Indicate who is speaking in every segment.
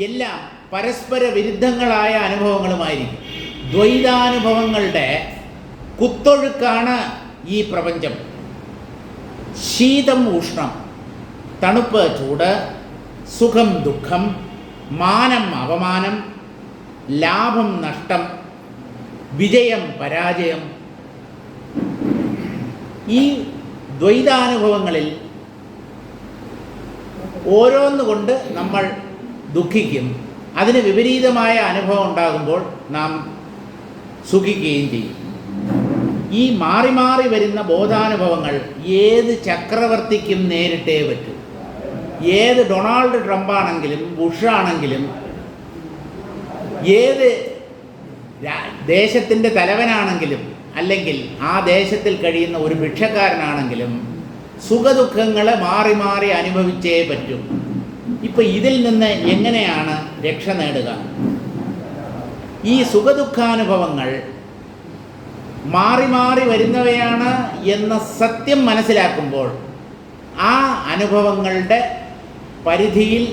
Speaker 1: എല്ലാം പരസ്പര വിരുദ്ധങ്ങളായ അനുഭവങ്ങളുമായിരിക്കും. ദ്വൈതാനുഭവങ്ങളുടെ കുത്തൊഴുക്കാണ് ഈ പ്രപഞ്ചം. ശീതം ഉഷ്ണം, തണുപ്പ് ചൂട്, സുഖം ദുഃഖം, മാനം അപമാനം, ലാഭം നഷ്ടം, വിജയം പരാജയം. ഈ ദ്വൈതാനുഭവങ്ങളിൽ ഓരോന്നുകൊണ്ട് നമ്മൾ ദുഃഖിക്കും. അതിന് വിപരീതമായ അനുഭവം ഉണ്ടാകുമ്പോൾ നാം സുഖിക്കുകയും ചെയ്യും. ഈ മാറി മാറി വരുന്ന ബോധാനുഭവങ്ങൾ ഏത് ചക്രവർത്തിക്കും നേരിട്ടേ പറ്റൂ. ഏത് ഡൊണാൾഡ് ട്രംപാണെങ്കിലും ബുഷാണെങ്കിലും ഏത് ദേശത്തിൻ്റെ തലവനാണെങ്കിലും അല്ലെങ്കിൽ ആ ദേശത്തിൽ കഴിയുന്ന ഒരു ഭിക്ഷക്കാരനാണെങ്കിലും സുഖദുഃഖങ്ങളെ മാറി മാറി അനുഭവിച്ചേ പറ്റൂ. ഇപ്പം ഇതിൽ നിന്ന് എങ്ങനെയാണ് രക്ഷ നേടുക? ഈ സുഖദുഃഖാനുഭവങ്ങൾ മാറി മാറി വരുന്നവയാണ് എന്ന സത്യം മനസ്സിലാക്കുമ്പോൾ ആ അനുഭവങ്ങളുടെ പരിധിയിൽ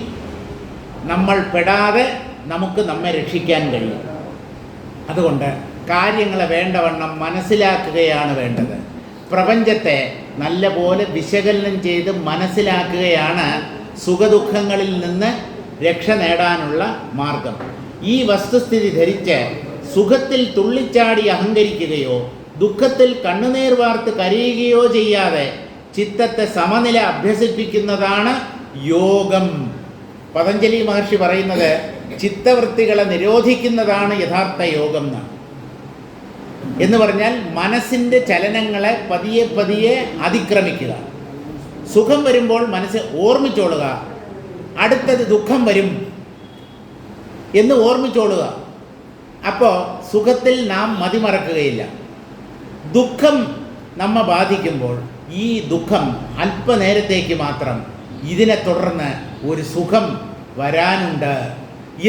Speaker 1: നമ്മൾ പെടാതെ നമുക്ക് നമ്മെ രക്ഷിക്കാൻ കഴിയും. അതുകൊണ്ട് കാര്യങ്ങളെ വേണ്ടവണ്ണം മനസ്സിലാക്കുകയാണ് വേണ്ടത്. പ്രപഞ്ചത്തെ നല്ലപോലെ വിശകലനം ചെയ്ത് മനസ്സിലാക്കുകയാണ് സുഖദുഃഖങ്ങളിൽ നിന്ന് രക്ഷ നേടാനുള്ള മാർഗം. ഈ വസ്തുസ്ഥിതി ധരിച്ച് സുഖത്തിൽ തുള്ളിച്ചാടി അഹങ്കരിക്കുകയോ ദുഃഖത്തിൽ കണ്ണുനീർ വാർത്ത് കരയുകയോ ചെയ്യാതെ ചിത്തത്തെ സമനില അഭ്യസിപ്പിക്കുന്നതാണ് യോഗം. പതഞ്ജലി മഹർഷി പറയുന്നത് ചിത്തവൃത്തികളെ നിരോധിക്കുന്നതാണ് യഥാർത്ഥ യോഗം എന്ന് പറഞ്ഞാൽ മനസ്സിൻ്റെ ചലനങ്ങളെ പതിയെ പതിയെ അതിക്രമിക്കുക. സുഖം വരുമ്പോൾ മനസ്സ് ഓർമ്മിച്ചോളുക, അടുത്തത് ദുഃഖം വരും എന്ന് ഓർമ്മിച്ചോളുക. അപ്പോൾ സുഖത്തിൽ നാം മതിമറക്കുകയില്ല. ദുഃഖം നമ്മെ ബാധിക്കുമ്പോൾ ഈ ദുഃഖം അല്പനേരത്തേക്ക് മാത്രം, ഇതിനെ തുടർന്ന് ഒരു സുഖം വരാനുണ്ട്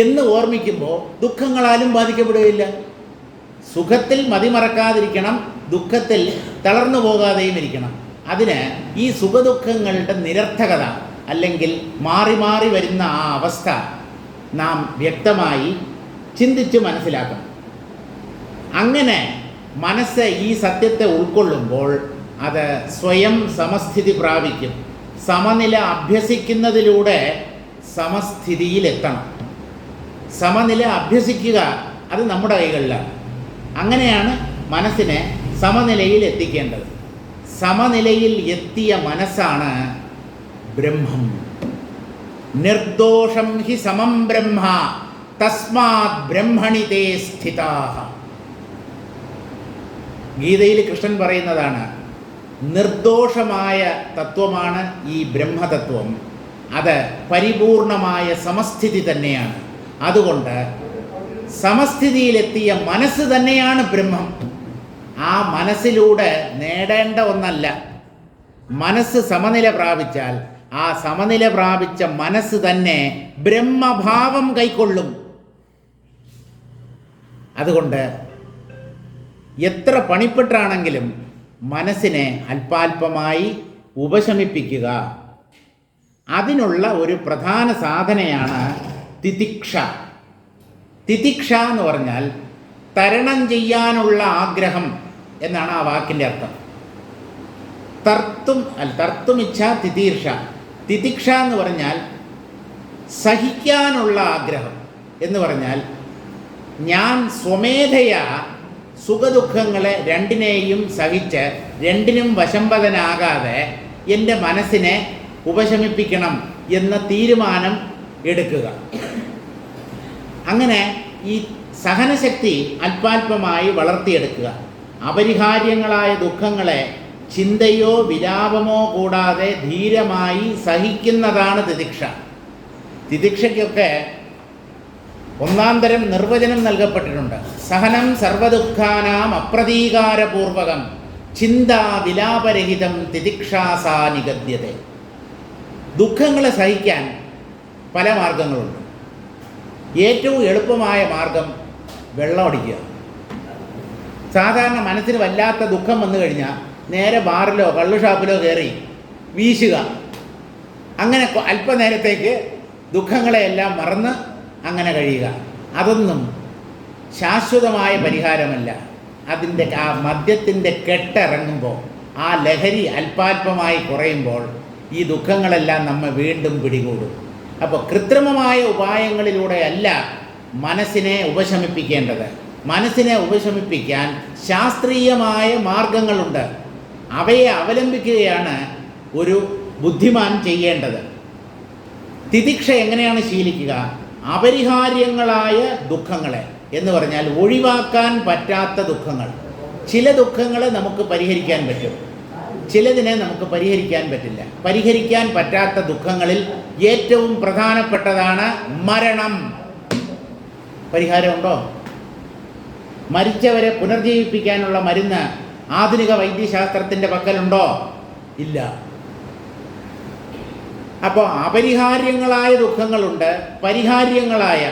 Speaker 1: എന്ന് ഓർമ്മിക്കുമ്പോൾ ദുഃഖങ്ങളാലും ബാധിക്കപ്പെടുകയില്ല. സുഖത്തിൽ മതിമറക്കാതിരിക്കണം, ദുഃഖത്തിൽ തളർന്നു പോകാതെയും ഇരിക്കണം. അതിന് ഈ സുഖദുഃഖങ്ങളുടെ നിരർത്ഥകത അല്ലെങ്കിൽ മാറി മാറി വരുന്ന ആ അവസ്ഥ നാം വ്യക്തമായി ചിന്തിച്ച് മനസ്സിലാക്കണം. അങ്ങനെ മനസ്സ് ഈ സത്യത്തെ ഉൾക്കൊള്ളുമ്പോൾ അത് സ്വയം സമസ്ഥിതി പ്രാപിക്കും. സമനില അഭ്യസിക്കുന്നതിലൂടെ സമസ്ഥിതിയിലെത്തണം. സമനില അഭ്യസിക്കുക അത് നമ്മുടെ കൈകളിലാണ്. അങ്ങനെയാണ് മനസ്സിനെ സമനിലയിൽ എത്തിക്കേണ്ടത്. സമനിലയിൽ എത്തിയ മനസ്സാണ് ബ്രഹ്മം. നിർദോഷം ഹി സമം ബ്രഹ്മ തസ്മാത് ബ്രഹ്മണി തേ സ്ഥിതാഃ. ഗീതയിൽ കൃഷ്ണൻ പറയുന്നതാണ്, നിർദോഷമായ തത്വമാണ് ഈ ബ്രഹ്മതത്വം. അത് പരിപൂർണമായ സമസ്ഥിതി തന്നെയാണ്. അതുകൊണ്ട് സമസ്ഥിതിയിലെത്തിയ മനസ്സ് തന്നെയാണ് ബ്രഹ്മം. ആ മനസ്സിലൂടെ നേടേണ്ട ഒന്നല്ല. മനസ്സ് സമനില പ്രാപിച്ചാൽ ആ സമനില പ്രാപിച്ച മനസ്സ് തന്നെ ബ്രഹ്മഭാവം കൈക്കൊള്ളും. അതുകൊണ്ട് എത്ര പണിപ്പെട്ടാണെങ്കിലും മനസ്സിനെ അല്പാൽപമായി ഉപശമിപ്പിക്കുക. അതിനുള്ള ഒരു പ്രധാന സാധനയാണ് തിതിക്ഷ. തിതിക്ഷ എന്ന് പറഞ്ഞാൽ തരണം ചെയ്യാനുള്ള ആഗ്രഹം എന്നാണ് ആ വാക്കിൻ്റെ അർത്ഥം. തർത്തുമിച്ഛ തിതീർഷ. തിതിക്ഷ എന്ന് പറഞ്ഞാൽ സഹിക്കാനുള്ള ആഗ്രഹം എന്ന് പറഞ്ഞാൽ ഞാൻ സ്വമേധയാ സുഖദുഃഖങ്ങളെ രണ്ടിനെയും സഹിച്ച് രണ്ടിനും വശംവദനാകാതെ എൻ്റെ മനസ്സിനെ ഉപശമിപ്പിക്കണം എന്ന തീരുമാനം എടുക്കുക. അങ്ങനെ ഈ സഹനശക്തി അല്പാൽപമായി വളർത്തിയെടുക്കുക. അപരിഹാര്യങ്ങളായ ദുഃഖങ്ങളെ ചിന്തയോ വിലാപമോ കൂടാതെ ധീരമായി സഹിക്കുന്നതാണ് തിതിക്ഷ. തിതിക്ഷയ്ക്കൊക്കെ ഒന്നാം തരം നിർവചനം നൽകപ്പെട്ടിട്ടുണ്ട്. സഹനം സർവദുഃഖാനാം അപ്രതീകാരപൂർവകം ചിന്താ വിലാപരഹിതം തിതിക്ഷാസാ നിഗദ്യതേ. ദുഃഖങ്ങളെ സഹിക്കാൻ പല മാർഗങ്ങളുണ്ട്. ഏറ്റവും എളുപ്പമായ മാർഗം വെള്ളമടിക്കുക. സാധാരണ മനസ്സിന് വല്ലാത്ത ദുഃഖം വന്നു കഴിഞ്ഞാൽ നേരെ ബാറിലോ കള്ളു ഷാപ്പിലോ കയറി വീശുക. അങ്ങനെ അല്പനേരത്തേക്ക് ദുഃഖങ്ങളെയെല്ലാം മറന്ന് അങ്ങനെ കഴിയുക. അതൊന്നും ശാശ്വതമായ പരിഹാരമല്ല. അതിൻ്റെ ആ മദ്യത്തിൻ്റെ കെട്ടിറങ്ങുമ്പോൾ, ആ ലഹരി അല്പാൽപമായി കുറയുമ്പോൾ ഈ ദുഃഖങ്ങളെല്ലാം നമ്മെ വീണ്ടും പിടികൂടും. അപ്പോൾ കൃത്രിമമായ ഉപായങ്ങളിലൂടെയല്ല മനസ്സിനെ ഉപശമിപ്പിക്കേണ്ടത്. മനസ്സിനെ ഉപശമിപ്പിക്കാൻ ശാസ്ത്രീയമായ മാർഗങ്ങളുണ്ട്. അവയെ അവലംബിക്കുകയാണ് ഒരു ബുദ്ധിമാൻ ചെയ്യേണ്ടത്. തിതിക്ഷ എങ്ങനെയാണ് ശീലിക്കുക? അപരിഹാര്യങ്ങളായ ദുഃഖങ്ങളെ എന്ന് പറഞ്ഞാൽ ഒഴിവാക്കാൻ പറ്റാത്ത ദുഃഖങ്ങൾ. ചില ദുഃഖങ്ങളെ നമുക്ക് പരിഹരിക്കാൻ പറ്റും, ചിലതിനെ നമുക്ക് പരിഹരിക്കാൻ പറ്റില്ല. പരിഹരിക്കാൻ പറ്റാത്ത ദുഃഖങ്ങളിൽ ഏറ്റവും പ്രധാനപ്പെട്ടതാണ് മരണം. പരിഹാരമുണ്ടോ? മരിച്ചവരെ പുനർജീവിപ്പിക്കാനുള്ള മരുന്ന് ആധുനിക വൈദ്യശാസ്ത്രത്തിൻ്റെ പക്കലുണ്ടോ? ഇല്ല. അപ്പോൾ അപരിഹാര്യങ്ങളായ ദുഃഖങ്ങളുണ്ട്, പരിഹാര്യങ്ങളായ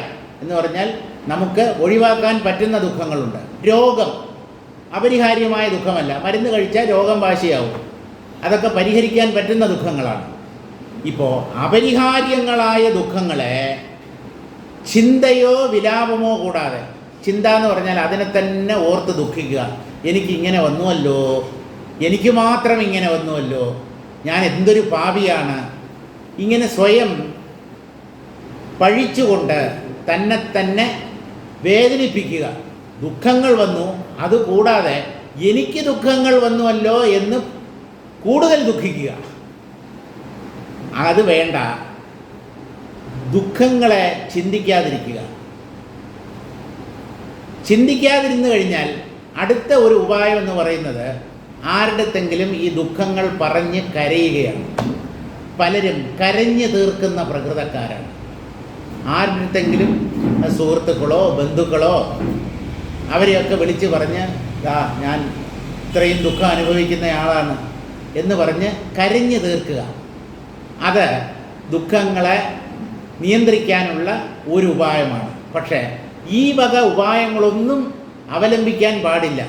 Speaker 1: എന്ന് പറഞ്ഞാൽ നമുക്ക് ഒഴിവാക്കാൻ പറ്റുന്ന ദുഃഖങ്ങളുണ്ട്. രോഗം അപരിഹാര്യമായ ദുഃഖമല്ല, മരുന്ന് കഴിച്ചാൽ രോഗം വാശിയാവും. അതൊക്കെ പരിഹരിക്കാൻ പറ്റുന്ന ദുഃഖങ്ങളാണ്. ഇപ്പോൾ അപരിഹാര്യങ്ങളായ ദുഃഖങ്ങളെ ചിന്തയോ വിലാപമോ കൂടാതെ, ചിന്ത എന്ന് പറഞ്ഞാൽ അതിനെ തന്നെ ഓർത്ത് ദുഃഖിക്കുക. എനിക്കിങ്ങനെ വന്നുവല്ലോ, എനിക്ക് മാത്രം ഇങ്ങനെ വന്നുവല്ലോ, ഞാൻ എന്തൊരു പാപിയാണ്, ഇങ്ങനെ സ്വയം പഴിച്ചുകൊണ്ട് തന്നെ വേദനിപ്പിക്കുക. ദുഃഖങ്ങൾ വന്നു, അതുകൂടാതെ എനിക്ക് ദുഃഖങ്ങൾ വന്നുവല്ലോ എന്ന് കൂടുതൽ ദുഃഖിക്കുക. അത് വേണ്ട. ദുഃഖങ്ങളെ ചിന്തിക്കാതിരിക്കുക. ചിന്തിക്കാതിരുന്നു കഴിഞ്ഞാൽ അടുത്ത ഒരു ഉപായം എന്ന് പറയുന്നത് ആരുടെത്തെങ്കിലും ഈ ദുഃഖങ്ങൾ പറഞ്ഞ് കരയുകയാണ്. പലരും കരഞ്ഞു തീർക്കുന്ന പ്രകൃതക്കാരാണ്. ആരുടെത്തെങ്കിലും സുഹൃത്തുക്കളോ ബന്ധുക്കളോ അവരെയൊക്കെ വിളിച്ച് പറഞ്ഞ് ഞാൻ ഇത്രയും ദുഃഖം അനുഭവിക്കുന്നയാളാണ് എന്ന് പറഞ്ഞ് കരഞ്ഞു തീർക്കുക. അത് ദുഃഖങ്ങളെ നിയന്ത്രിക്കാനുള്ള ഒരു ഉപായമാണ്. പക്ഷേ ഈ വക ഉപായങ്ങളൊന്നും അവലംബിക്കാൻ പാടില്ല.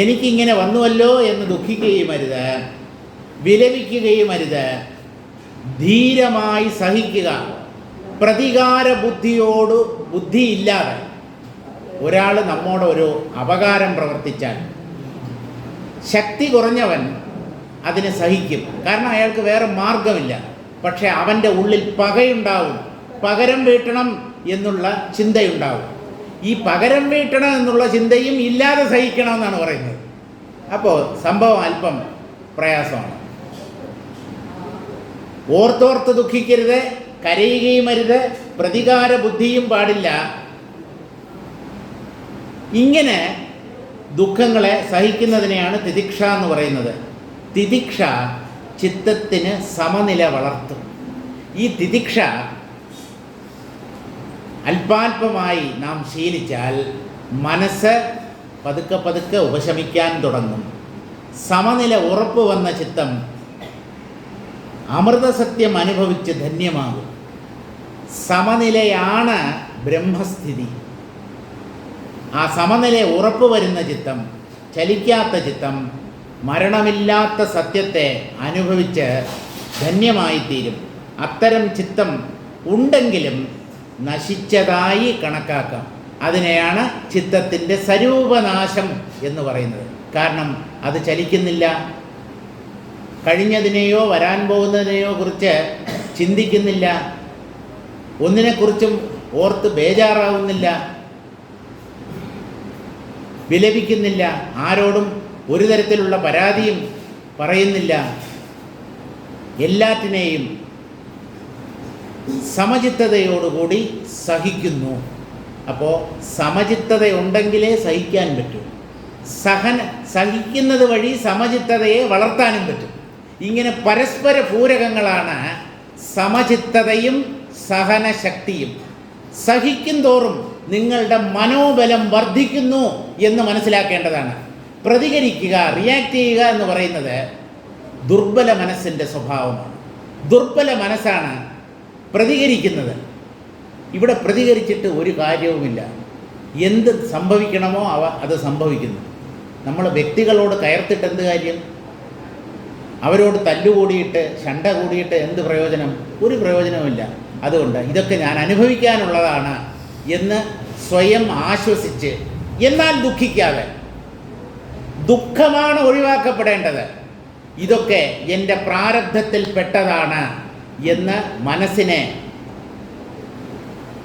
Speaker 1: എനിക്കിങ്ങനെ വന്നുവല്ലോ എന്ന് ദുഃഖിക്കുകയും അരുത്, വിലപിക്കുകയും അരുത്. ധീരമായി സഹിക്കുക. പ്രതികാര ബുദ്ധിയില്ലാതെ ഒരാൾ നമ്മോട് ഒരു അപകാരം പ്രവർത്തിച്ചാൽ ശക്തി കുറഞ്ഞവൻ അതിനെ സഹിക്കും. കാരണം അയാൾക്ക് വേറെ മാർഗമില്ല. പക്ഷേ അവൻ്റെ ഉള്ളിൽ പകയുണ്ടാവും, പകരം വീട്ടണം എന്നുള്ള ചിന്തയുണ്ടാവും. ഈ പകരം വീട്ടണം എന്നുള്ള ചിന്തയും ഇല്ലാതെ സഹിക്കണമെന്നാണ് പറയുന്നത്. അപ്പോൾ സംഭവം അല്പം പ്രയാസമാണ്. ഓർത്തോർത്ത് ദുഃഖിക്കരുത്, കരയുകയും അരുത്, പ്രതികാര ബുദ്ധിയും പാടില്ല. ഇങ്ങനെ ദുഃഖങ്ങളെ സഹിക്കുന്നതിനെയാണ് തിതിക്ഷ എന്ന് പറയുന്നത്. തിതിക്ഷ ചിത്തത്തിന് സമനില വളർത്തും. ഈ തിതിക്ഷ അല്പാൽപമായി നാം ശീലിച്ചാൽ മനസ്സ് പതുക്കെ പതുക്കെ ഉപശമിക്കാൻ തുടങ്ങും. സമനില ഉറപ്പ് വന്ന ചിത്തം അമൃതസത്യം അനുഭവിച്ച് ധന്യമാകും. സമനിലയാണ് ബ്രഹ്മസ്ഥിതി. ആ സമനില ഉറപ്പ് വരുന്ന ചിത്തം, ചലിക്കാത്ത ചിത്തം, മരണമില്ലാത്ത സത്യത്തെ അനുഭവിച്ച് ധന്യമായിത്തീരും. അത്തരം ചിത്തം ഉണ്ടെങ്കിലും നശിച്ചതായി കണക്കാക്കാം. അതിനെയാണ് ചിത്തത്തിൻ്റെ സ്വരൂപനാശം എന്ന് പറയുന്നത്. കാരണം അത് ചലിക്കുന്നില്ല, കഴിഞ്ഞതിനെയോ വരാൻ പോകുന്നതിനെയോ കുറിച്ച് ചിന്തിക്കുന്നില്ല, ഒന്നിനെക്കുറിച്ചും ഓർത്ത് ബേജാറാവുന്നില്ല, വിലപിക്കുന്നില്ല, ആരോടും ഒരു തരത്തിലുള്ള പരാതിയും പറയുന്നില്ല. എല്ലാറ്റിനെയും സമചിത്തതയോടുകൂടി സഹിക്കുന്നു. അപ്പോൾ സമചിത്തതയുണ്ടെങ്കിലേ സഹിക്കാൻ പറ്റൂ. സഹിക്കുന്നത് വഴി സമചിത്തതയെ വളർത്താനും പറ്റും. ഇങ്ങനെ പരസ്പര പൂരകങ്ങളാണ് സമചിത്തതയും സഹനശക്തിയും. സഹിക്കും തോറും നിങ്ങളുടെ മനോബലം വർദ്ധിക്കുന്നു എന്ന് മനസ്സിലാക്കേണ്ടതാണ്. പ്രതികരിക്കുക, റിയാക്ട് ചെയ്യുക എന്ന് പറയുന്നത് ദുർബല മനസ്സിൻ്റെ സ്വഭാവമാണ്. ദുർബല മനസ്സാണ് പ്രതികരിക്കുന്നത്. ഇവിടെ പ്രതികരിച്ചിട്ട് ഒരു കാര്യവുമില്ല. എന്ത് സംഭവിക്കണമോ അത് സംഭവിക്കുന്നു. നമ്മൾ വ്യക്തികളോട് കയർത്തിട്ട് എന്ത് കാര്യം? അവരോട് തല്ലുകൂടിയിട്ട് ശണ്ട കൂടിയിട്ട് എന്ത് പ്രയോജനം? ഒരു പ്രയോജനവുമില്ല. അതുകൊണ്ട് ഇതൊക്കെ ഞാൻ അനുഭവിക്കാനുള്ളതാണ് എന്ന് സ്വയം ആശ്വസിച്ച്, എന്നാൽ ദുഃഖിക്കാതെ, ദുഃഖമാണ് ഒഴിവാക്കപ്പെടേണ്ടത്, ഇതൊക്കെ എൻ്റെ പ്രാരബ്ധത്തിൽ പെട്ടതാണ് എന്ന് മനസ്സിനെ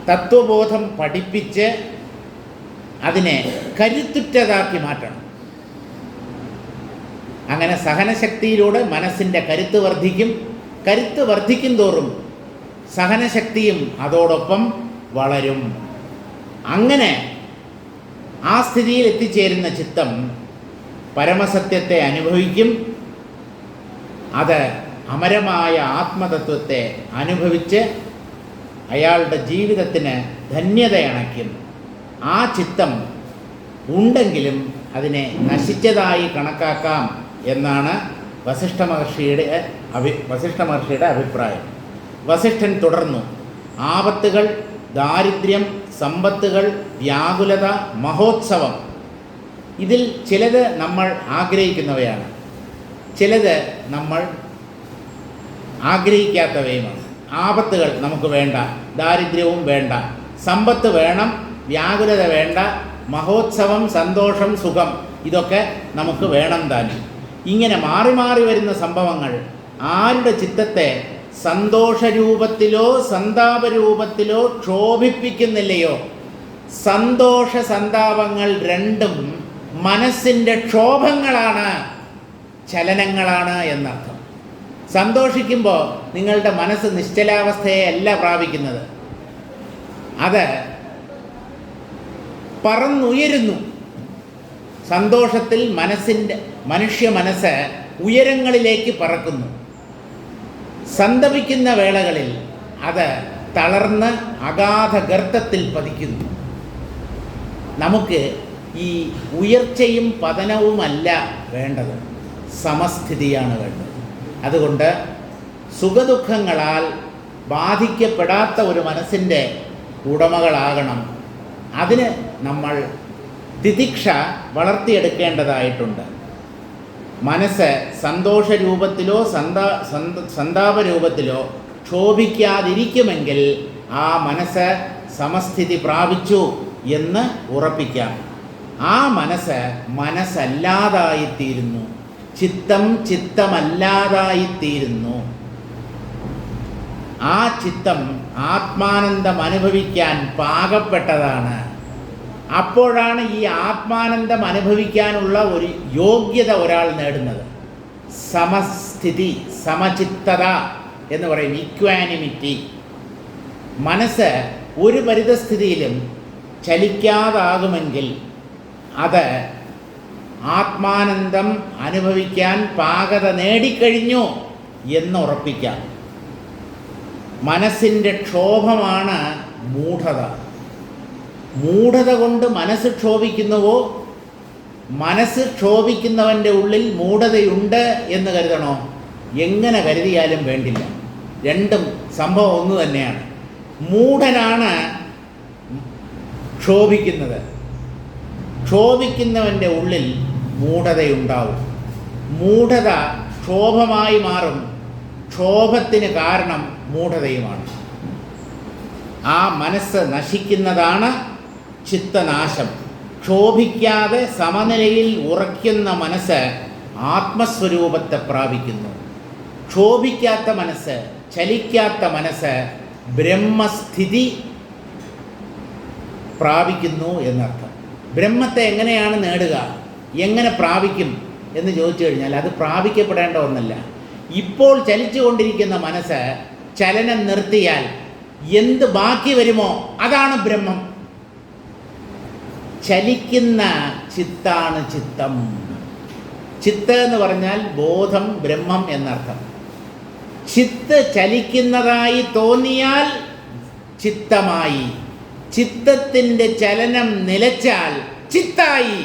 Speaker 1: തത്വബോധം പഠിപ്പിച്ച് അതിനെ കരുത്തുറ്റതാക്കി മാറ്റണം. അങ്ങനെ സഹനശക്തിയിലൂടെ മനസ്സിൻ്റെ കരുത്ത് വർദ്ധിക്കും. കരുത്ത് വർദ്ധിക്കും തോറും സഹനശക്തിയും അതോടൊപ്പം വളരും. അങ്ങനെ ആ സ്ഥിതിയിൽ എത്തിച്ചേരുന്ന ചിത്തം പരമസത്യത്തെ അനുഭവിക്കും. അത് അമരമായ ആത്മതത്വത്തെ അനുഭവിച്ച് അയാളുടെ ജീവിതത്തിന് ധന്യതയണയ്ക്കും. ആ ചിത്തം ഉണ്ടെങ്കിലും അതിനെ നശിച്ചതായി കണക്കാക്കാം എന്നാണ് വസിഷ്ഠ മഹർഷിയുടെ അഭിപ്രായം. വസിഷ്ഠൻ തുടർന്നു, ആപത്തുകൾ, ദാരിദ്ര്യം, സമ്പത്തുകൾ, വ്യാകുലത, മഹോത്സവം, ഇതിൽ ചിലത് നമ്മൾ ആഗ്രഹിക്കുന്നവയാണ്, ചിലത് നമ്മൾ ആഗ്രഹിക്കാത്തവയുമാണ്. ആപത്തുകൾ നമുക്ക് വേണ്ട, ദാരിദ്ര്യവും വേണ്ട, സമ്പത്ത് വേണം, വ്യാകുലത വേണ്ട, മഹോത്സവം, സന്തോഷം, സുഖം, ഇതൊക്കെ നമുക്ക് വേണം താനും. ഇങ്ങനെ മാറി മാറി വരുന്ന സംഭവങ്ങൾ ആരുടെ ചിത്തത്തെ സന്തോഷരൂപത്തിലോ സന്താപരൂപത്തിലോ ക്ഷോഭിപ്പിക്കുന്നില്ലയോ? സന്തോഷ സന്താപങ്ങൾ രണ്ടും മനസ്സിൻ്റെ ക്ഷോഭങ്ങളാണ്, ചലനങ്ങളാണ് എന്നർത്ഥം. സന്തോഷിക്കുമ്പോൾ നിങ്ങളുടെ മനസ്സ് നിശ്ചലാവസ്ഥയെ അല്ല പ്രാപിക്കുന്നത്, അത് പറന്നുയരുന്നു. സന്തോഷത്തിൽ മനുഷ്യ മനസ്സ് ഉയരങ്ങളിലേക്ക് പറക്കുന്നു. സന്തപിക്കുന്ന വേളകളിൽ അത് തളർന്ന് അഗാധ ഗർത്തത്തിൽ പതിക്കുന്നു. നമുക്ക് ഈ ഉയർച്ചയും പതനവുമല്ല വേണ്ടത്, സമസ്ഥിതിയാണ് വേണ്ടത്. അതുകൊണ്ട് സുഖദുഃഖങ്ങളാൽ ബാധിക്കപ്പെടാത്ത ഒരു മനസ്സിൻ്റെ ഉടമകളാകണം. അതിന് നമ്മൾ തിതിക്ഷ വളർത്തിയെടുക്കേണ്ടതായിട്ടുണ്ട്. മനസ്സ് സന്തോഷരൂപത്തിലോ സന്താപരൂപത്തിലോ ക്ഷോഭിക്കാതിരിക്കുമെങ്കിൽ ആ മനസ്സ് സമസ്ഥിതി പ്രാപിച്ചു എന്ന് ഉറപ്പിക്കാം. ആ മനസ്സല്ലാതായിത്തീരുന്നു, ചിത്തമല്ലാതായിത്തീരുന്നു. ആ ചിത്തം ആത്മാനന്ദം അനുഭവിക്കാൻ പാകപ്പെട്ടതാണ്. അപ്പോഴാണ് ഈ ആത്മാനന്ദം അനുഭവിക്കാനുള്ള ഒരു യോഗ്യത ഒരാൾ നേടുന്നത്. സമസ്ഥിതി, സമചിത്തത എന്ന് പറയും, ഇക്വാനിമിറ്റി. മനസ്സ് ഒരു പരിതസ്ഥിതിയിലും ചലിക്കാതാകുമെങ്കിൽ അത് ആത്മാനന്ദം അനുഭവിക്കാൻ പാകത നേടിക്കഴിഞ്ഞു എന്നുറപ്പിക്കാം. മനസ്സിൻ്റെ ക്ഷോഭമാണ് മൂഢത. മൂഢത കൊണ്ട് മനസ്സ് ക്ഷോഭിക്കുന്നുവോ, മനസ്സ് ക്ഷോഭിക്കുന്നവൻ്റെ ഉള്ളിൽ മൂഢതയുണ്ട് എന്ന് കരുതണോ? എങ്ങനെ കരുതിയാലും വേണ്ടില്ല, രണ്ടും സംഭവം ഒന്ന് തന്നെയാണ്. മൂഢനാണ് ക്ഷോഭിക്കുന്നത്, ക്ഷോഭിക്കുന്നവൻ്റെ ഉള്ളിൽ മൂഢതയുണ്ടാവും. മൂഢത ക്ഷോഭമായി മാറും, ക്ഷോഭത്തിന് കാരണം മൂഢതയുമാണ്. ആ മനസ്സ് നശിക്കുന്നതാണ് ചിത്തനാശം. ക്ഷോഭിക്കാതെ സമനിലയിൽ ഉറയ്ക്കുന്ന മനസ്സ് ആത്മസ്വരൂപത്തെ പ്രാപിക്കുന്നു. ക്ഷോഭിക്കാത്ത മനസ്സ്, ചലിക്കാത്ത മനസ്സ് ബ്രഹ്മസ്ഥിതി പ്രാപിക്കുന്നു എന്നർത്ഥം. ബ്രഹ്മത്തെ എങ്ങനെയാണ് നേടുക, എങ്ങനെ പ്രാപിക്കും എന്ന് ചോദിച്ചു കഴിഞ്ഞാൽ അത് പ്രാപിക്കപ്പെടേണ്ട ഒന്നല്ല. ഇപ്പോൾ ചലിച്ചുകൊണ്ടിരിക്കുന്ന മനസ്സ് ചലനം നിർത്തിയാൽ എന്ത് ബാക്കി വരുമോ അതാണ് ബ്രഹ്മം. ചലിക്കുന്ന ചിത്താണ് ചിത്തം. ചിത്ത് എന്ന് പറഞ്ഞാൽ ബോധം, ബ്രഹ്മം എന്നർത്ഥം. ചിത്ത് ചലിക്കുന്നതായി തോന്നിയാൽ ചിത്തമായി, ചിത്തത്തിൻ്റെ ചലനം നിലച്ചാൽ ചിത്തായി.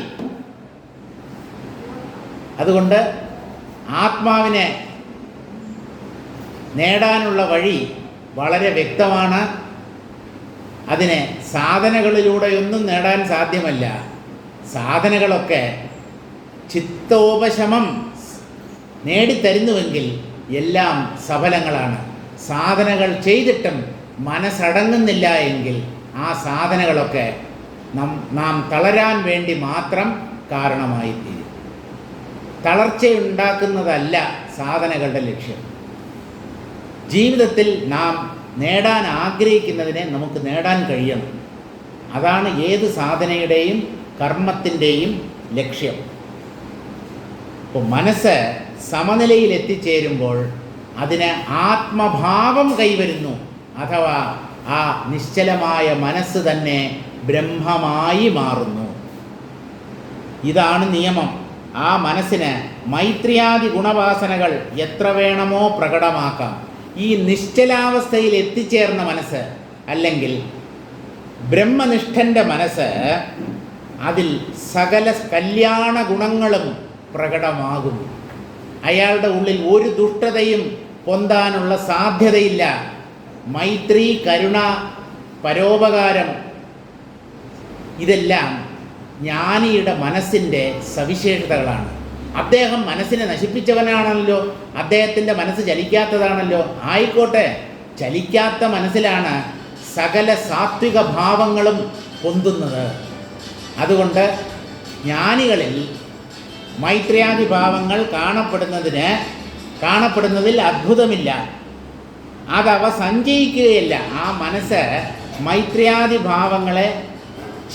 Speaker 1: അതുകൊണ്ട് ആത്മാവിനെ നേടാനുള്ള വഴി വളരെ വ്യക്തമാണ്. അതിനെ സാധനകളിലൂടെയൊന്നും നേടാൻ സാധ്യമല്ല. സാധനകളൊക്കെ ചിത്തോപശമം നേടിത്തരുന്നുവെങ്കിൽ എല്ലാം സഫലങ്ങളാണ്. സാധനകൾ ചെയ്തിട്ടും മനസ്സടങ്ങുന്നില്ല എങ്കിൽ ആ സാധനകളൊക്കെ നാം തളരാൻ വേണ്ടി മാത്രം കാരണമായിത്തീരും. തളർച്ചയുണ്ടാക്കുന്നതല്ല സാധനകളുടെ ലക്ഷ്യം. ജീവിതത്തിൽ നാം നേടാൻ ആഗ്രഹിക്കുന്നതിനെ നമുക്ക് നേടാൻ കഴിയണം. അതാണ് ഏത് സാധനയുടെയും കർമ്മത്തിൻ്റെയും ലക്ഷ്യം. ഇപ്പോൾ മനസ്സ് സമനിലയിൽ എത്തിച്ചേരുമ്പോൾ അതിന് ആത്മഭാവം കൈവരുന്നു. അഥവാ ആ നിശ്ചലമായ മനസ്സ് തന്നെ ബ്രഹ്മമായി മാറുന്നു. ഇതാണ് നിയമം. ആ മനസ്സിന് മൈത്രിയാദി ഗുണവാസനകൾ എത്ര വേണമോ പ്രകടമാക്കാം. ഈ നിശ്ചലാവസ്ഥയിൽ എത്തിച്ചേർന്ന മനസ്സ്, അല്ലെങ്കിൽ ബ്രഹ്മനിഷ്ഠൻ്റെ മനസ്സ്, അതിൽ സകല കല്യാണ ഗുണങ്ങളും പ്രകടമാകുന്നു. അയാളുടെ ഉള്ളിൽ ഒരു ദുഷ്ടതയും പൊന്താനുള്ള സാധ്യതയില്ല. മൈത്രി, കരുണ, പരോപകാരം, ഇതെല്ലാം ജ്ഞാനിയുടെ മനസ്സിൻ്റെ സവിശേഷതകളാണ്. അദ്ദേഹം മനസ്സിനെ നശിപ്പിച്ചവനാണല്ലോ, അദ്ദേഹത്തിൻ്റെ മനസ്സ് ചലിക്കാത്തതാണല്ലോ. ആയിക്കോട്ടെ, ചലിക്കാത്ത മനസ്സിലാണ് സകല സാത്വിക ഭാവങ്ങളും പൊന്തുന്നത്. അതുകൊണ്ട് ജ്ഞാനികളിൽ മൈത്രിയാദി ഭാവങ്ങൾ കാണപ്പെടുന്നതിൽ അത്ഭുതമില്ല. അതവ സഞ്ചയിക്കുകയില്ല. ആ മനസ്സ് മൈത്രിയാദി ഭാവങ്ങളെ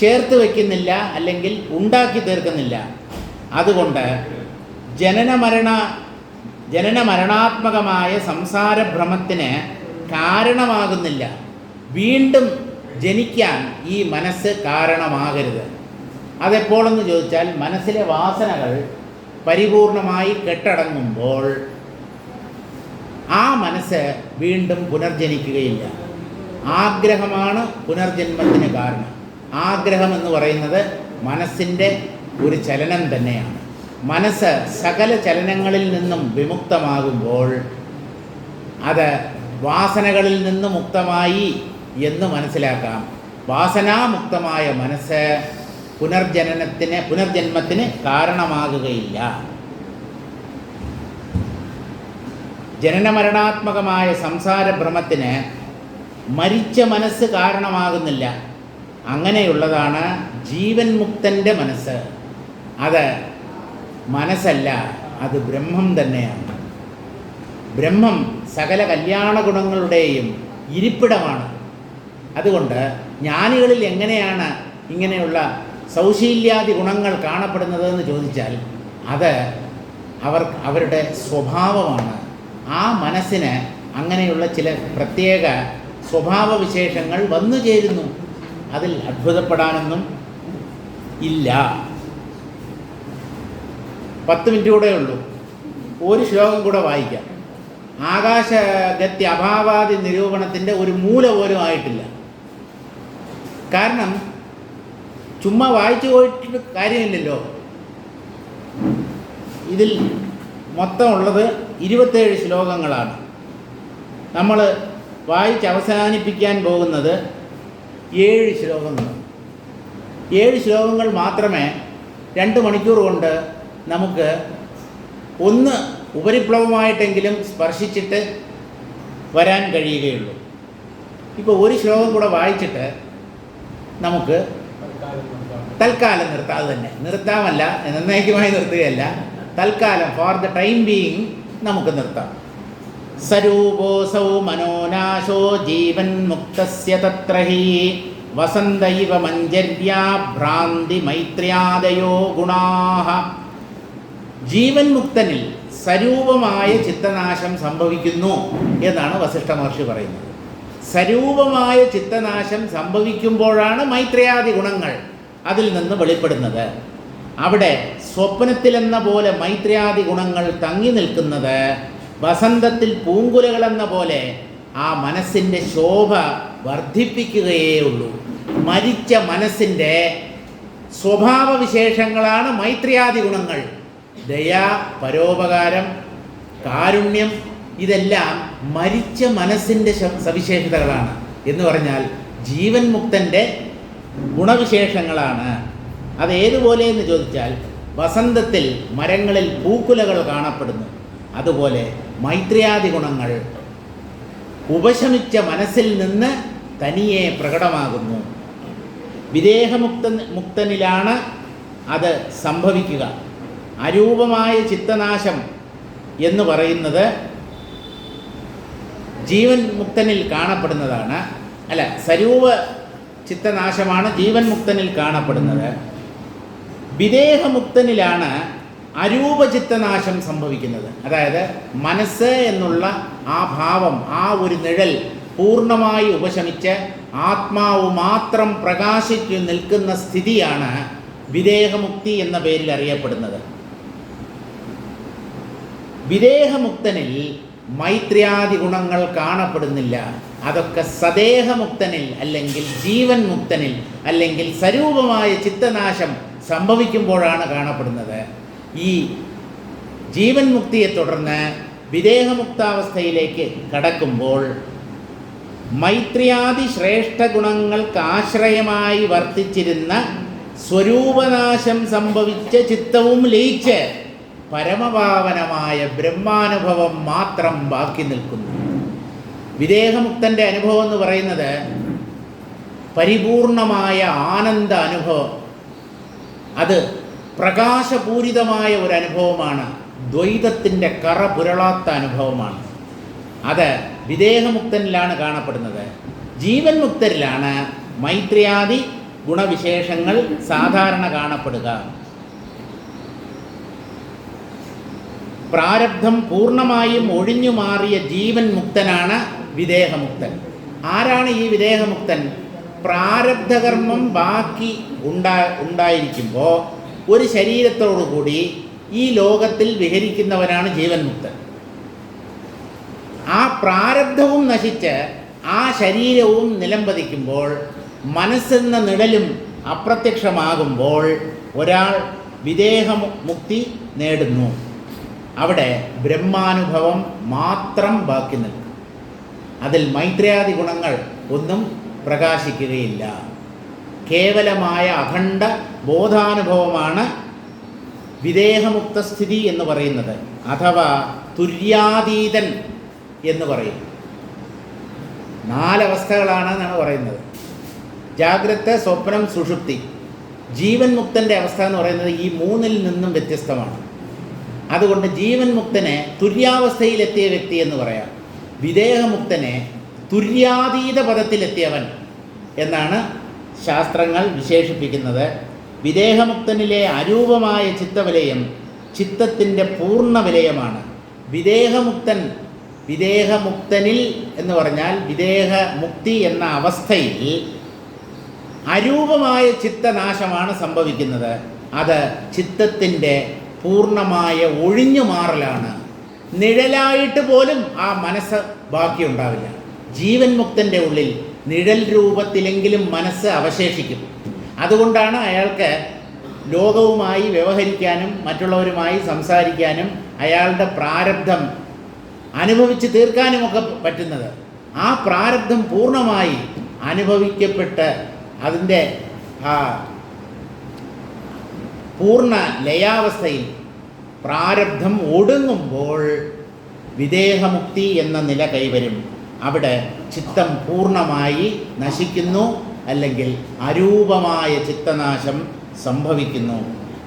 Speaker 1: ചേർത്ത് വയ്ക്കുന്നില്ല, അല്ലെങ്കിൽ ഉണ്ടാക്കി തീർക്കുന്നില്ല. അതുകൊണ്ട് ജനനമരണാത്മകമായ സംസാരഭ്രമത്തിന് കാരണമാകുന്നില്ല. വീണ്ടും ജനിക്കാൻ ഈ മനസ്സ് കാരണമാകരുത്. അതെപ്പോഴെന്ന് ചോദിച്ചാൽ, മനസ്സിലെ വാസനകൾ പരിപൂർണമായി കെട്ടടങ്ങുമ്പോൾ ആ മനസ്സ് വീണ്ടും പുനർജനിക്കുകയില്ല. ആഗ്രഹമാണ് പുനർജന്മത്തിന് കാരണം. ആഗ്രഹം എന്ന് പറയുന്നത് മനസ്സിൻ്റെ ഒരു ചലനം തന്നെയാണ്. മനസ്സ് സകല ചലനങ്ങളിൽ നിന്നും വിമുക്തമാകുമ്പോൾ അത് വാസനകളിൽ നിന്ന് മുക്തമായി എന്ന് മനസ്സിലാക്കാം. വാസനാമുക്തമായ മനസ്സ് പുനർജന്മത്തിന് കാരണമാകുകയില്ല. ജനനമരണാത്മകമായ സംസാരഭ്രമത്തിന് മരിച്ച മനസ്സ് കാരണമാകുന്നില്ല. അങ്ങനെയുള്ളതാണ് ജീവൻ മുക്തൻ്റെ മനസ്സ്. അത് മനസ്സല്ല, അത് ബ്രഹ്മം തന്നെയാണ്. ബ്രഹ്മം സകല കല്യാണ ഗുണങ്ങളുടെയും ഇരിപ്പിടമാണ്. അതുകൊണ്ട് ജ്ഞാനികളിൽ എങ്ങനെയാണ് ഇങ്ങനെയുള്ള സൗശീല്യാദി ഗുണങ്ങൾ കാണപ്പെടുന്നതെന്ന് ചോദിച്ചാൽ, അത് അവരുടെ സ്വഭാവമാണ്. ആ മനസ്സിന് അങ്ങനെയുള്ള ചില പ്രത്യേക സ്വഭാവവിശേഷങ്ങൾ വന്നു ചേരുന്നു. അതിൽ അത്ഭുതപ്പെടാനൊന്നും ഇല്ല. 10 മിനിറ്റ് കൂടെ ഉള്ളൂ. ഒരു ശ്ലോകം കൂടെ വായിക്കാം. ആകാശഗത്യ അഭാവാദി നിരൂപണത്തിൻ്റെ ഒരു മൂല പോലും ആയിട്ടില്ല. കാരണം ചുമ്മാ വായിച്ചു പോയിട്ട് കാര്യമില്ലല്ലോ. ഇതിൽ മൊത്തം ഉള്ളത് 27 ശ്ലോകങ്ങളാണ്. നമ്മൾ വായിച്ച് അവസാനിപ്പിക്കാൻ പോകുന്നത് 7 ശ്ലോകങ്ങൾ. 7 ശ്ലോകങ്ങൾ മാത്രമേ 2 മണിക്കൂർ കൊണ്ട് നമുക്ക് ഒന്ന് ഉപരിപ്ലവമായിട്ടെങ്കിലും സ്പർശിച്ചിട്ട് വരാൻ കഴിയുകയുള്ളൂ. ഇപ്പോൾ ഒരു ശ്ലോകം കൂടെ വായിച്ചിട്ട് നമുക്ക് തൽക്കാലം നിർത്താം. അത് തന്നെ നിർത്താമല്ല, എന്നേക്കുമായി നിർത്തുകയല്ല, തൽക്കാലം ഫോർ ദ ടൈം ബീയിങ് നമുക്ക് നിർത്താം. സരൂപോസൗ മനോനാശോ ജീവൻ മുക്തസ്യ തത്ര ഹി വസന്തൈവ മഞ്ജര്യാ ഭ്രാന്തി മൈത്ര്യാദയോ ഗുണാഃ. ജീവൻ മുക്തനിൽ സരൂപമായ ചിത്തനാശം സംഭവിക്കുന്നു എന്നാണ് വസിഷ്ഠ മഹർഷി പറയുന്നത്. സരൂപമായ ചിത്തനാശം സംഭവിക്കുമ്പോഴാണ് മൈത്ര്യാദി ഗുണങ്ങൾ അതിൽ നിന്ന് വെളിപ്പെടുന്നത്. അവിടെ സ്വപ്നത്തിലെന്ന പോലെ മൈത്ര്യാദി ഗുണങ്ങൾ തങ്ങി നിൽക്കുന്നത് വസന്തത്തിൽ പൂങ്കുലകളെന്ന പോലെ ആ മനസ്സിൻ്റെ ശോഭ വർദ്ധിപ്പിക്കുകയേ ഉള്ളൂ. മരിച്ച മനസ്സിൻ്റെ സ്വഭാവവിശേഷങ്ങളാണ് മൈത്ര്യാദി ഗുണങ്ങൾ. ദയ, പരോപകാരം, കാരുണ്യം, ഇതെല്ലാം മരിച്ച മനസ്സിൻ്റെ സവിശേഷതകളാണ്. എന്ന് പറഞ്ഞാൽ ജീവൻ മുക്തൻ്റെ ഗുണവിശേഷങ്ങളാണ്. അതേതുപോലെ എന്ന് ചോദിച്ചാൽ, വസന്തത്തിൽ മരങ്ങളിൽ പൂക്കുലകൾ കാണപ്പെടുന്നു. അതുപോലെ മൈത്രിയാദി ഗുണങ്ങൾ ഉപശമിച്ച മനസ്സിൽ നിന്ന് തനിയെ പ്രകടമാകുന്നു. വിദേഹമുക്തനിലാണ് അത് സംഭവിക്കുക. അരൂപമായ ചിത്തനാശം എന്ന് പറയുന്നത് ജീവൻ മുക്തനിൽ കാണപ്പെടുന്നതാണ്. അല്ല, സ്വരൂപ ചിത്തനാശമാണ് ജീവൻ മുക്തനിൽ കാണപ്പെടുന്നത്. വിദേഹമുക്തനിലാണ് അരൂപചിത്തനാശം സംഭവിക്കുന്നത്. അതായത് മനസ്സ് എന്നുള്ള ആ ഭാവം, ആ ഒരു നിഴൽ പൂർണ്ണമായി ഉപശമിച്ച് ആത്മാവ് മാത്രം പ്രകാശിച്ചു നിൽക്കുന്ന സ്ഥിതിയാണ് വിദേഹമുക്തി എന്ന പേരിൽ അറിയപ്പെടുന്നത്. വിദേഹമുക്തനിൽ മൈത്രിയാദി ഗുണങ്ങൾ കാണപ്പെടുന്നില്ല. അതൊക്കെ സദേഹമുക്തനിൽ അല്ലെങ്കിൽ ജീവൻ മുക്തനിൽ അല്ലെങ്കിൽ സ്വരൂപമായ ചിത്തനാശം സംഭവിക്കുമ്പോഴാണ് കാണപ്പെടുന്നത്. ഈ ജീവൻ മുക്തിയെ തുടർന്ന് വിദേഹമുക്താവസ്ഥയിലേക്ക് കടക്കുമ്പോൾ മൈത്രിയാദി ശ്രേഷ്ഠ ഗുണങ്ങൾക്ക് ആശ്രയമായി വർത്തിച്ചിരുന്ന സ്വരൂപനാശം സംഭവിച്ച ചിത്തവും ലയിച്ച് പരമപാവനമായ ബ്രഹ്മാനുഭവം മാത്രം ബാക്കി നിൽക്കുന്നു. വിദേഹമുക്തൻ്റെ അനുഭവം എന്ന് പറയുന്നത് പരിപൂർണമായ ആനന്ദ അനുഭവം. അത് പ്രകാശപൂരിതമായ ഒരു അനുഭവമാണ്. ദ്വൈതത്തിൻ്റെ കറ പുരളാത്ത അനുഭവമാണ്. അത് വിദേഹമുക്തനിലാണ് കാണപ്പെടുന്നത്. ജീവൻ മുക്തരിലാണ് മൈത്രിയാദി ഗുണവിശേഷങ്ങൾ സാധാരണ കാണപ്പെടുക. പ്രാരബ്ധം പൂർണ്ണമായും ഒഴിഞ്ഞു മാറിയ ജീവൻ മുക്തനാണ് വിദേഹമുക്തൻ. ആരാണ് ഈ വിദേഹമുക്തൻ? പ്രാരബ്ധകർമ്മം ബാക്കി ഉണ്ടായിരിക്കുമ്പോൾ ഒരു ശരീരത്തോടുകൂടി ഈ ലോകത്തിൽ വിഹരിക്കുന്നവനാണ് ജീവൻ മുക്തൻ. ആ പ്രാരബ്ധവും നശിച്ച് ആ ശരീരവും നിലംപതിക്കുമ്പോൾ മനസ്സെന്ന നിഴലും അപ്രത്യക്ഷമാകുമ്പോൾ ഒരാൾ വിദേഹമുക്തി നേടുന്നു. അവിടെ ബ്രഹ്മാനുഭവം മാത്രം ബാക്കി നിൽക്കും. അതിൽ മൈത്രിയാദി ഗുണങ്ങൾ ഒന്നും പ്രകാശിക്കുകയില്ല. കേവലമായ അഖണ്ഡ ബോധാനുഭവമാണ് വിദേഹമുക്തസ്ഥിതി എന്ന് പറയുന്നത്, അഥവാ തുര്യാതീതൻ എന്ന് പറയും. 4 അവസ്ഥകളാണെന്നാണ് പറയുന്നത്: ജാഗ്രത, സ്വപ്നം, സുഷുപ്തി. ജീവൻ മുക്തൻ്റെ അവസ്ഥ എന്ന് പറയുന്നത് ഈ 3-ൽ നിന്നും വ്യത്യസ്തമാണ്. അതുകൊണ്ട് ജീവൻ മുക്തനെ തുര്യാവസ്ഥയിലെത്തിയ വ്യക്തി എന്ന് പറയാം. വിദേഹമുക്തനെ തുര്യാതീത പദത്തിലെത്തിയവൻ എന്നാണ് ശാസ്ത്രങ്ങൾ വിശേഷിപ്പിക്കുന്നത്. വിദേഹമുക്തനിലെ അരൂപമായ ചിത്തവിലയം ചിത്തത്തിൻ്റെ പൂർണ്ണ വിലയമാണ്. വിദേഹമുക്തനിൽ എന്ന് പറഞ്ഞാൽ വിദേഹമുക്തി എന്ന അവസ്ഥയിൽ അരൂപമായ ചിത്തനാശമാണ് സംഭവിക്കുന്നത്. അത് ചിത്തത്തിൻ്റെ പൂർണ്ണമായ ഒഴിഞ്ഞു മാറലാണ്. നിഴലായിട്ട് പോലും ആ മനസ്സ് ബാക്കിയുണ്ടാവില്ല. ജീവൻ മുക്തൻ്റെ ഉള്ളിൽ നിഴൽ രൂപത്തിലെങ്കിലും മനസ്സ് അവശേഷിക്കും. അതുകൊണ്ടാണ് അയാൾക്ക് ലോകവുമായി വ്യവഹരിക്കാനും മറ്റുള്ളവരുമായി സംസാരിക്കാനും അയാളുടെ പ്രാരബ്ധം അനുഭവിച്ച് തീർക്കാനുമൊക്കെ പറ്റുന്നത്. ആ പ്രാരബ്ധം പൂർണ്ണമായി അനുഭവിക്കപ്പെട്ട് അതിൻ്റെ ആ പൂർണ്ണ ലയാവസ്ഥയിൽ പ്രാരബ്ധം ഒടുങ്ങുമ്പോൾ വിദേഹമുക്തി എന്ന നില കൈവരും. അവിടെ ചിത്തം പൂർണ്ണമായി നശിക്കുന്നു, അല്ലെങ്കിൽ അരൂപമായ ചിത്തനാശം സംഭവിക്കുന്നു.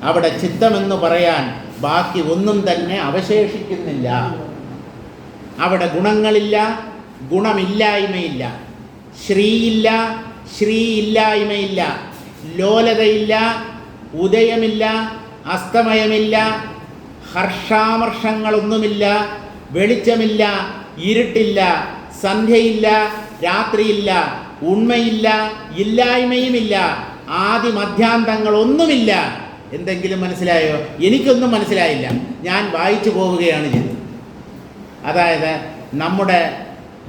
Speaker 1: അവിടെ ചിത്തമെന്ന് പറയാൻ ബാക്കി ഒന്നും തന്നെ അവശേഷിക്കുന്നില്ല. അവിടെ ഗുണങ്ങളില്ല, ഗുണമില്ലായ്മയില്ല, ശ്രീയില്ല, ശ്രീയില്ലായ്മയില്ല, ലോലതയില്ല, ഉദയമില്ല, അസ്തമയമില്ല, ഹർഷാമർഷങ്ങളൊന്നുമില്ല, വെളിച്ചമില്ല, ഇരുട്ടില്ല, സന്ധ്യയില്ല, രാത്രിയില്ല, ഉണ്മയില്ല, ഇല്ലായ്മയുമില്ല, ആദി മധ്യാന്തങ്ങളൊന്നുമില്ല. എന്തെങ്കിലും മനസ്സിലായോ? എനിക്കൊന്നും മനസ്സിലായില്ല. ഞാൻ വായിച്ചു പോവുകയാണ് ചെയ്തത്. അതായത് നമ്മുടെ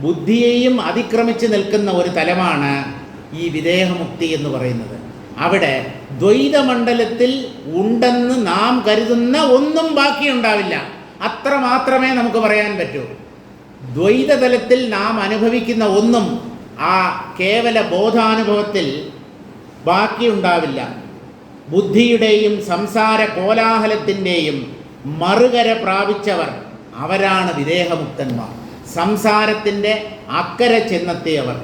Speaker 1: ബുദ്ധിയെയും അതിക്രമിച്ച് നിൽക്കുന്ന ഒരു തലമാണ് ഈ വിദേഹമുക്തി എന്ന് പറയുന്നത്. അവിടെ ദ്വൈതമണ്ഡലത്തിൽ ഉണ്ടെന്ന് നാം കരുതുന്ന ഒന്നും ബാക്കിയുണ്ടാവില്ല. അത്ര മാത്രമേ നമുക്ക് പറയാൻ പറ്റൂ. ദ്വൈതതലത്തിൽ നാം അനുഭവിക്കുന്ന ഒന്നും ആ കേവല ബോധാനുഭവത്തിൽ ബാക്കിയുണ്ടാവില്ല. ബുദ്ധിയുടെയും സംസാര കോലാഹലത്തിൻ്റെയും മറുകര പ്രാപിച്ചവർ അവരാണ് വിദേഹമുക്തന്മാർ. സംസാരത്തിൻ്റെ അക്കരെ ചെന്നെത്തിയവർ.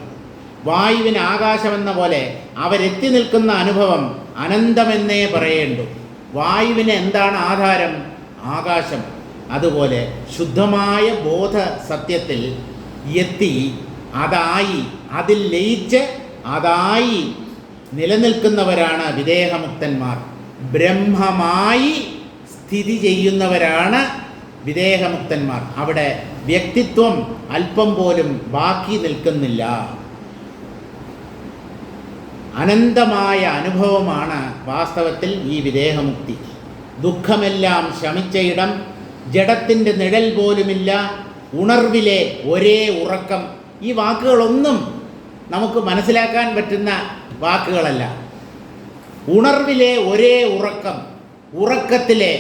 Speaker 1: വായുവിന് ആകാശമെന്ന പോലെ അവരെത്തി നിൽക്കുന്ന അനുഭവം അനന്തമെന്നേ പറയേണ്ടു. വായുവിന് എന്താണ് ആധാരം? ആകാശം. അതുപോലെ ശുദ്ധമായ ബോധ സത്യത്തിൽ എത്തി അതായി, അതിൽ ലയിച്ച് അതായി നിലനിൽക്കുന്നവരാണ് വിദേഹമുക്തന്മാർ. ബ്രഹ്മമായി സ്ഥിതി ചെയ്യുന്നവരാണ് വിദേഹമുക്തന്മാർ. അവിടെ വ്യക്തിത്വം അല്പം പോലും ബാക്കി നിൽക്കുന്നില്ല. അനന്തമായ അനുഭവമാണ് വാസ്തവത്തിൽ ഈ വിദേഹമുക്തി. ദുഃഖമെല്ലാം ശമിച്ച ഇടം, ജഡത്തിൻ്റെ നിഴൽ പോലുമില്ല, ഉണർവിലെ ഒരേ ഉറക്കം. ഈ വാക്കുകളൊന്നും നമുക്ക് മനസ്സിലാക്കാൻ പറ്റുന്ന വാക്കുകളല്ല. ഉണർവിലെ ഒരേ ഉറക്കം, ഉറക്കത്തിലെ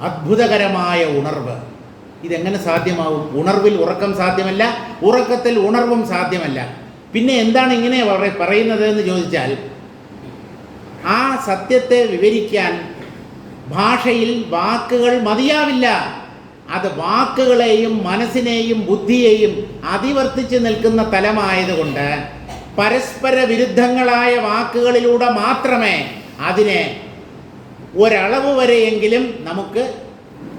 Speaker 1: അത്ഭുതകരമായ ഉണർവ്. ഇതെങ്ങനെ സാധ്യമാവും? ഉണർവിൽ ഉറക്കം സാധ്യമല്ല, ഉറക്കത്തിൽ ഉണർവും സാധ്യമല്ല. പിന്നെ എന്താണ് ഇങ്ങനെ പറയുന്നത് എന്ന് ചോദിച്ചാൽ, ആ സത്യത്തെ വിവരിക്കാൻ ഭാഷയിൽ വാക്കുകൾ മതിയാവില്ല. അത് വാക്കുകളെയും മനസ്സിനെയും ബുദ്ധിയെയും അതിവർത്തിച്ച് നിൽക്കുന്ന തലമായതുകൊണ്ട് പരസ്പര വിരുദ്ധങ്ങളായ വാക്കുകളിലൂടെ മാത്രമേ അതിനെ ഒരളവ് വരെയെങ്കിലും നമുക്ക്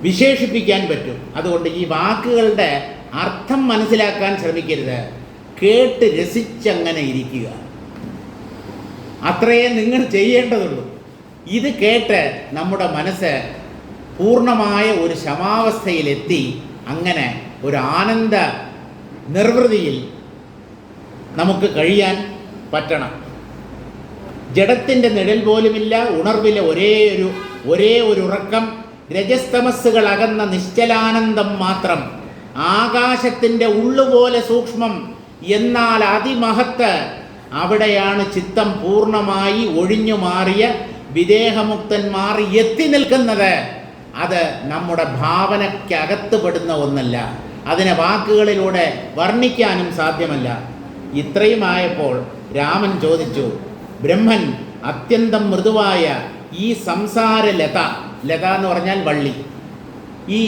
Speaker 1: വിശേഷിപ്പിക്കാൻ പറ്റും. അതുകൊണ്ട് ഈ വാക്കുകളുടെ അർത്ഥം മനസ്സിലാക്കാൻ ശ്രമിക്കരുത്. കേട്ട് രസിച്ചങ്ങനെ ഇരിക്കുക, അത്രയേ നിങ്ങൾ ചെയ്യേണ്ടതുള്ളൂ. ഇത് കേട്ട് നമ്മുടെ മനസ്സ് പൂർണ്ണമായ ഒരു ശമാവസ്ഥയിലെത്തി അങ്ങനെ ഒരു ആനന്ദ നിർവൃതിയിൽ നമുക്ക് കഴിയാൻ പറ്റണം. ജഡത്തിൻ്റെ നിഴൽ പോലുമില്ല, ഉണർവിലെ ഒരേ ഒരു ഉറക്കം, രജസ്തമസ്സുകൾ അകന്ന നിശ്ചലാനന്ദം മാത്രം, ആകാശത്തിൻ്റെ ഉള്ളുപോലെ സൂക്ഷ്മം എന്നാൽ അതിമഹത്ത്. അവിടെയാണ് ചിത്തം പൂർണ്ണമായി ഒഴിഞ്ഞു മാറിയ വിദേഹമുക്തന്മാർ എത്തി നിൽക്കുന്നത്. അത് നമ്മുടെ ഭാവനയ്ക്കകത്തുപെടുന്ന ഒന്നല്ല, അതിനെ വാക്കുകളിലൂടെ വർണ്ണിക്കാനും സാധ്യമല്ല. ഇത്രയുമായപ്പോൾ രാമൻ ചോദിച്ചു, ബ്രഹ്മൻ അത്യന്തം മൃദുവായ ഈ സംസാര ലത എന്ന് പറഞ്ഞാൽ വള്ളി, ഈ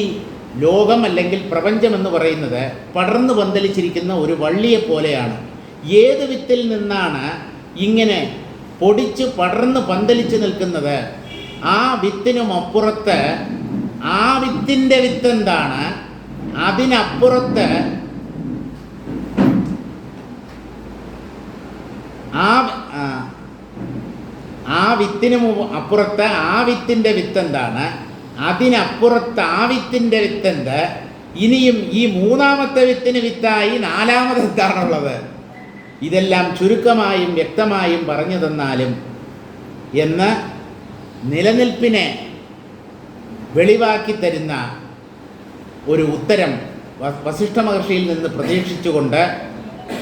Speaker 1: ലോകം അല്ലെങ്കിൽ പ്രപഞ്ചമെന്ന് പറയുന്നത് പടർന്നു പന്തലിച്ചിരിക്കുന്ന ഒരു വള്ളിയെ പോലെയാണ്. ഏത് വിത്തിൽ നിന്നാണ് ഇങ്ങനെ പൊടിച്ച് പടർന്ന് പന്തലിച്ച് നിൽക്കുന്നത്? ആ വിത്തിനുമപ്പുറത്ത് ആ വിത്തിൻ്റെ വിത്തെന്താണ്, അതിനപ്പുറത്ത് ആ വിത്തിനും അപ്പുറത്ത് ആ വിത്തിൻ്റെ വിത്തെന്താണ്, അതിനപ്പുറത്ത് ആ വിത്തിൻ്റെ വിത്തെന്ത്, ഇനിയും ഈ മൂന്നാമത്തെ വിത്തിന് വിത്തായി നാലാമത് എന്താണുള്ളത്? ഇതെല്ലാം ചുരുക്കമായും വ്യക്തമായും പറഞ്ഞു തന്നാലും എന്ന് നിലനിൽപ്പിനെ വെളിവാക്കി തരുന്ന ഒരു ഉത്തരം വസിഷ്ഠ മഹർഷിയിൽ നിന്ന് പ്രതീക്ഷിച്ചുകൊണ്ട്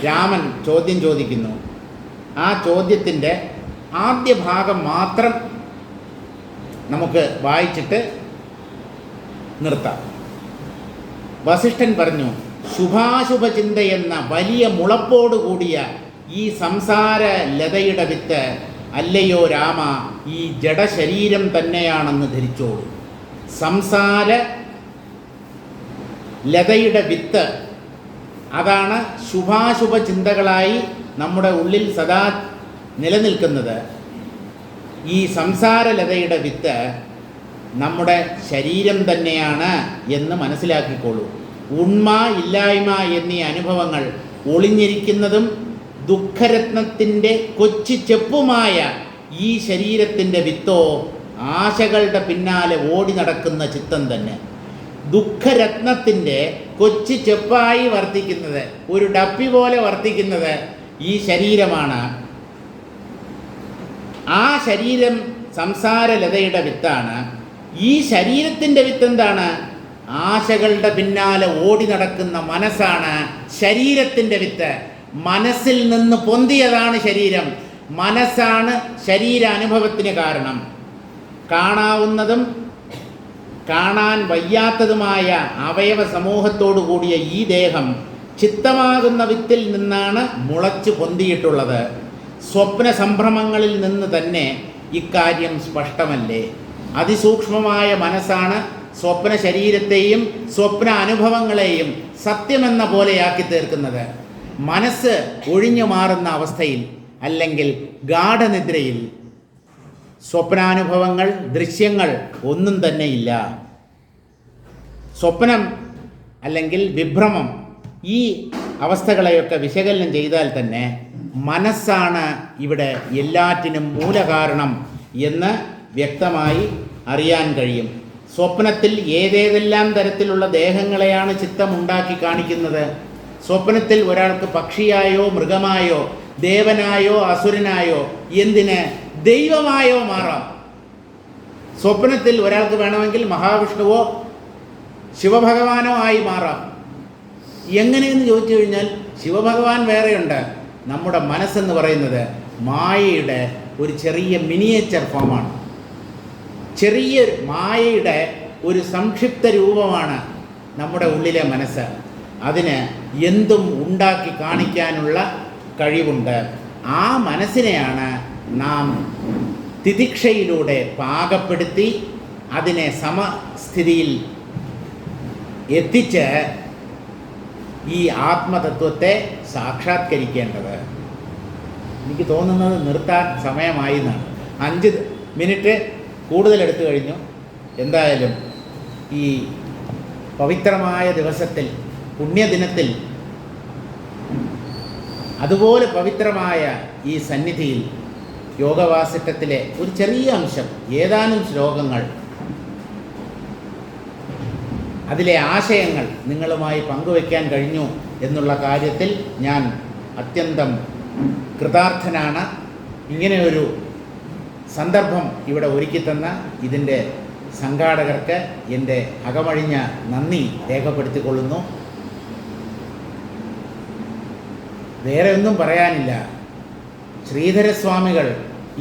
Speaker 1: രാമൻ ചോദ്യം ചോദിക്കുന്നു. ആ ചോദ്യത്തിൻ്റെ ആദ്യ ഭാഗം മാത്രം നമുക്ക് വായിച്ചിട്ട് നിർത്താം. വസിഷ്ഠൻ പറഞ്ഞു, ശുഭാശുഭ ചിന്തയെന്ന വലിയ മുളപ്പോടുകൂടിയ ഈ സംസാര ലതയുടെ വിത്ത് അല്ലയോ രാമ, ഈ ജഡശരീരം തന്നെയാണെന്ന് ധരിച്ചോളൂ. സംസാര ലതയുടെ വിത്ത്, അതാണ് ശുഭാശുഭ ചിന്തകളായി നമ്മുടെ ഉള്ളിൽ സദാ നിലനിൽക്കുന്നത്. ഈ സംസാരലതയുടെ വിത്ത് നമ്മുടെ ശരീരം തന്നെയാണ് എന്ന് മനസ്സിലാക്കിക്കോളൂ. ഉണ്മ ഇല്ലായ്മ എന്നീ അനുഭവങ്ങൾ ഒളിഞ്ഞിരിക്കുന്നതും ദുഃഖരത്നത്തിൻ്റെ കൊച്ചു ചെപ്പുമായ ഈ ശരീരത്തിൻ്റെ വിത്തോ ആശകളുടെ പിന്നാലെ ഓടി നടക്കുന്ന ചിത്തം തന്നെ. ദുഃഖരത്നത്തിൻ്റെ കൊച്ചു ചെപ്പായി വർത്തിക്കുന്നത്, ഒരു ഡപ്പി പോലെ വർത്തിക്കുന്നത് ഈ ശരീരമാണ്. ആ ശരീരം സംസാരലതയുടെ വിത്താണ്. ഈ ശരീരത്തിൻ്റെ വിത്തെന്താണ്? ആശകളുടെ പിന്നാലെ ഓടി നടക്കുന്ന മനസ്സാണ് ശരീരത്തിൻ്റെ വിത്ത്. മനസ്സിൽ നിന്ന് പൊന്തിയതാണ് ശരീരം. മനസ്സാണ് ശരീരാനുഭവത്തിന് കാരണം. കാണാവുന്നതും കാണാൻ വയ്യാത്തതുമായ അവയവ സമൂഹത്തോടു കൂടിയ ഈ ദേഹം ചിത്തമാകുന്ന വിത്തിൽ നിന്നാണ് മുളച്ചു പൊന്തിയിട്ടുള്ളത്. സ്വപ്ന സംഭ്രമങ്ങളിൽ നിന്ന് തന്നെ ഇക്കാര്യം സ്പഷ്ടമല്ലേ? അതിസൂക്ഷ്മമായ മനസ്സാണ് സ്വപ്ന ശരീരത്തെയും സ്വപ്ന അനുഭവങ്ങളെയും സത്യമെന്ന പോലെയാക്കി തീർക്കുന്നത്. മനസ്സ് ഒഴിഞ്ഞു മാറുന്ന അവസ്ഥയിൽ അല്ലെങ്കിൽ ഗാഠനിദ്രയിൽ സ്വപ്നാനുഭവങ്ങൾ, ദൃശ്യങ്ങൾ ഒന്നും തന്നെയില്ല. സ്വപ്നം അല്ലെങ്കിൽ വിഭ്രമം, ഈ അവസ്ഥകളെയൊക്കെ വിശകലനം ചെയ്താൽ തന്നെ മനസ്സാണ് ഇവിടെ എല്ലാറ്റിനും മൂലകാരണം എന്ന് വ്യക്തമായി അറിയാൻ കഴിയും. സ്വപ്നത്തിൽ ഏതേതെല്ലാം തരത്തിലുള്ള ദേഹങ്ങളെയാണ് ചിത്തം ഉണ്ടാക്കി കാണിക്കുന്നത്. സ്വപ്നത്തിൽ ഒരാൾക്ക് പക്ഷിയായോ മൃഗമായോ ദേവനായോ അസുരനായോ എന്തിന് ദൈവമായോ മാറാം. സ്വപ്നത്തിൽ ഒരാൾക്ക് വേണമെങ്കിൽ മഹാവിഷ്ണുവോ ശിവഭഗവാനോ ആയി മാറാം. എങ്ങനെയെന്ന് ചോദിച്ചു കഴിഞ്ഞാൽ ശിവഭഗവാൻ വേറെയുണ്ട്. നമ്മുടെ മനസ്സെന്ന് പറയുന്നത് മായയുടെ ഒരു ചെറിയ മിനിയേച്ചർ ഫോമാണ്. ചെറിയ മായയുടെ ഒരു സംക്ഷിപ്ത രൂപമാണ് നമ്മുടെ ഉള്ളിലെ മനസ്സ്. അതിന് എന്തും ഉണ്ടാക്കി കാണിക്കാനുള്ള കഴിവുണ്ട്. ആ മനസ്സിനെയാണ് നാം തിതിക്ഷയിലൂടെ പാകപ്പെടുത്തി അതിനെ സമസ്ഥിതിയിൽ എത്തിച്ച് ഈ ആത്മതത്വത്തെ സാക്ഷാത്കരിക്കേണ്ടത്. എനിക്ക് തോന്നുന്നത് നിർത്താൻ സമയമായി എന്നാണ്. 5 മിനിറ്റ് കൂടുതൽ എടുത്തു കഴിഞ്ഞു. എന്തായാലും ഈ പവിത്രമായ ദിവസത്തിൽ, പുണ്യദിനത്തിൽ, അതുപോലെ പവിത്രമായ ഈ സന്നിധിയിൽ യോഗവാസിഷ്ടത്തിലെ ഒരു ചെറിയ അംശം, ഏതാനും ശ്ലോകങ്ങൾ, അതിലെ ആശയങ്ങൾ നിങ്ങളുമായി പങ്കുവയ്ക്കാൻ കഴിഞ്ഞു എന്നുള്ള കാര്യത്തിൽ ഞാൻ അത്യന്തം കൃതാർത്ഥനാണ്. ഇങ്ങനെ ഒരു സന്ദർഭം ഇവിടെ ഒരുക്കിത്തന്ന ഇതിൻ്റെ സംഘാടകർക്ക് എൻ്റെ അകമഴിഞ്ഞ നന്ദി രേഖപ്പെടുത്തിക്കൊള്ളുന്നു. വേറെ ഒന്നും പറയാനില്ല. ശ്രീധരസ്വാമികൾ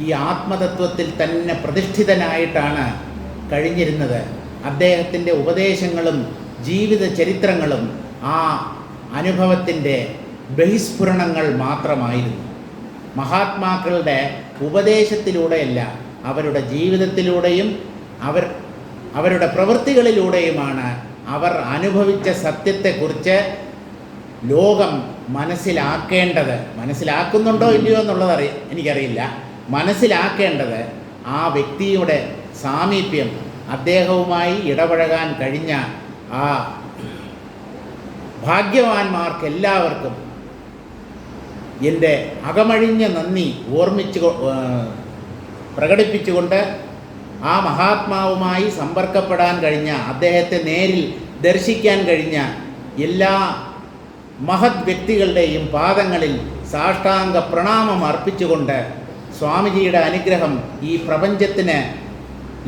Speaker 1: ഈ ആത്മതത്വത്തിൽ തന്നെ പ്രതിഷ്ഠിതനായിട്ടാണ് കഴിഞ്ഞിരുന്നത്. അദ്ദേഹത്തിൻ്റെ ഉപദേശങ്ങളും ജീവിത ചരിത്രങ്ങളും ആ അനുഭവത്തിൻ്റെ ബഹിസ്ഫുരണങ്ങൾ മാത്രമായിരുന്നു. മഹാത്മാക്കളുടെ ഉപദേശത്തിലൂടെയല്ല, അവരുടെ ജീവിതത്തിലൂടെയും അവരുടെ പ്രവൃത്തികളിലൂടെയുമാണ് അവർ അനുഭവിച്ച സത്യത്തെക്കുറിച്ച് ലോകം മനസ്സിലാക്കേണ്ടത്. മനസ്സിലാക്കുന്നുണ്ടോ ഇല്ലയോ എന്നുള്ളത് എനിക്കറിയില്ല. മനസ്സിലാക്കേണ്ടത് ആ വ്യക്തിയുടെ സാമീപ്യം, അദ്ദേഹവുമായി ഇടപഴകാൻ കഴിഞ്ഞ ആ ഭാഗ്യവാന്മാർക്കെല്ലാവർക്കും എൻ്റെ അകമഴിഞ്ഞ നന്ദി പ്രകടിപ്പിച്ചുകൊണ്ട് ആ മഹാത്മാവുമായി സമ്പർക്കപ്പെടാൻ കഴിഞ്ഞ, അദ്ദേഹത്തെ നേരിൽ ദർശിക്കാൻ കഴിഞ്ഞ എല്ലാ മഹത് വ്യക്തികളുടെയും പാദങ്ങളിൽ സാഷ്ടാംഗ പ്രണാമം അർപ്പിച്ചുകൊണ്ട് സ്വാമിജിയുടെ അനുഗ്രഹം ഈ പ്രപഞ്ചത്തിന്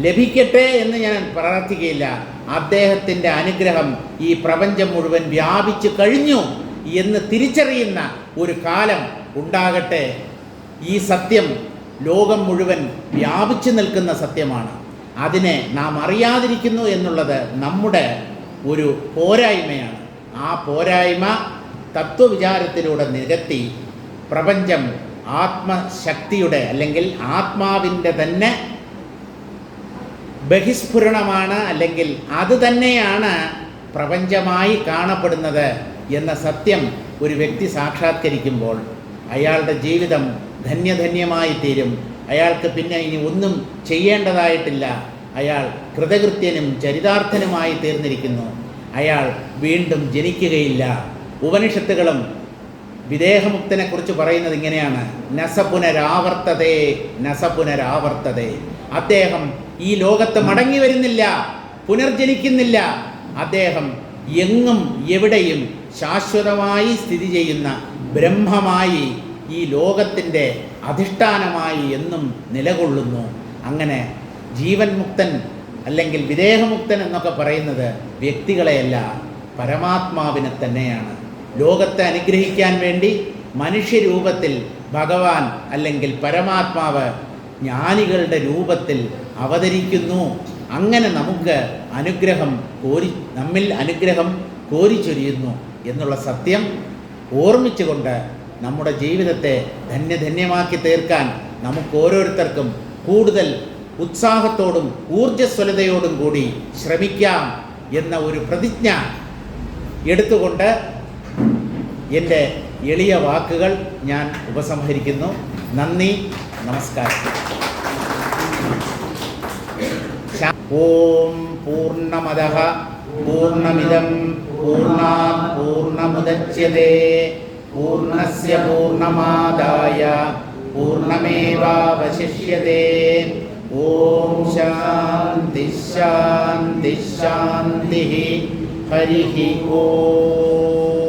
Speaker 1: ലഭിക്കട്ടെ എന്ന് ഞാൻ പ്രാർത്ഥിക്കുകയില്ല. അദ്ദേഹത്തിൻ്റെ അനുഗ്രഹം ഈ പ്രപഞ്ചം മുഴുവൻ വ്യാപിച്ചു കഴിഞ്ഞു എന്ന് തിരിച്ചറിയുന്ന ഒരു കാലം ഉണ്ടാകട്ടെ. ഈ സത്യം ലോകം മുഴുവൻ വ്യാപിച്ചു നിൽക്കുന്ന സത്യമാണ്. അതിനെ നാം അറിയാതിരിക്കുന്നു എന്നുള്ളത് നമ്മുടെ ഒരു പോരായ്മയാണ്. ആ പോരായ്മ തത്വവിചാരത്തിലൂടെ നികത്തി പ്രപഞ്ചം ആത്മശക്തിയുടെ അല്ലെങ്കിൽ ആത്മാവിൻ്റെ തന്നെ ബഹിസ്ഫുരണമാണ്, അല്ലെങ്കിൽ അത് തന്നെയാണ് പ്രപഞ്ചമായി കാണപ്പെടുന്നത് എന്ന സത്യം ഒരു വ്യക്തി സാക്ഷാത്കരിക്കുമ്പോൾ അയാളുടെ ജീവിതം ധന്യധന്യമായി തീരും. അയാൾക്ക് പിന്നെ ഇനി ഒന്നും ചെയ്യേണ്ടതായിട്ടില്ല. അയാൾ കൃതകൃത്യനും ചരിതാർത്ഥനുമായി തീർന്നിരിക്കുന്നു. അയാൾ വീണ്ടും ജനിക്കുകയില്ല. ഉപനിഷത്തുകളും വിദേഹമുക്തനെക്കുറിച്ച് പറയുന്നത് ഇങ്ങനെയാണ്: നസപുനരാവർത്തതേ നസപുനരാവർത്തതേ. അദ്ദേഹം ഈ ലോകത്ത് മടങ്ങി വരുന്നില്ല, പുനർജനിക്കുന്നില്ല. അദ്ദേഹം എങ്ങും എവിടെയും ശാശ്വതമായി സ്ഥിതി ചെയ്യുന്ന ബ്രഹ്മമായി ഈ ലോകത്തിൻ്റെ അധിഷ്ഠാനമായി എന്നും നിലകൊള്ളുന്നു. അങ്ങനെ ജീവൻ മുക്തൻ അല്ലെങ്കിൽ വിദേഹമുക്തൻ എന്നൊക്കെ പറയുന്നത് വ്യക്തികളെയല്ല, പരമാത്മാവിനെ തന്നെയാണ്. ലോകത്തെ അനുഗ്രഹിക്കാൻ വേണ്ടി മനുഷ്യരൂപത്തിൽ ഭഗവാൻ അല്ലെങ്കിൽ പരമാത്മാവ് ജ്ഞാനികളുടെ രൂപത്തിൽ അവതരിക്കുന്നു. അങ്ങനെ നമുക്ക് നമ്മിൽ അനുഗ്രഹം കോരിച്ചൊരിയുന്നു എന്നുള്ള സത്യം ഓർമ്മിച്ചുകൊണ്ട് നമ്മുടെ ജീവിതത്തെ ധന്യധന്യമാക്കി തീർക്കാൻ നമുക്ക് ഓരോരുത്തർക്കും കൂടുതൽ ഉത്സാഹത്തോടും ഊർജ്ജസ്വലതയോടും കൂടി ശ്രമിക്കാം എന്ന ഒരു പ്രതിജ്ഞ എടുത്തുകൊണ്ട് എൻ്റെ എളിയ വാക്കുകൾ ഞാൻ ഉപസംഹരിക്കുന്നു. നന്ദി, നമസ്കാരം. ഓം പൂർണ്ണമദഃ പൂർണ്ണമിദം പൂർണ്ണാത് പൂർണ്ണമുദച്യതേ പൂർണ്ണസ്യ പൂർണ്ണമാദായ പൂർണ്ണമേവാവശിഷ്യതേ. ഓം ശാന്തി ശാന്തി ശാന്തി. ഹരി ഓം.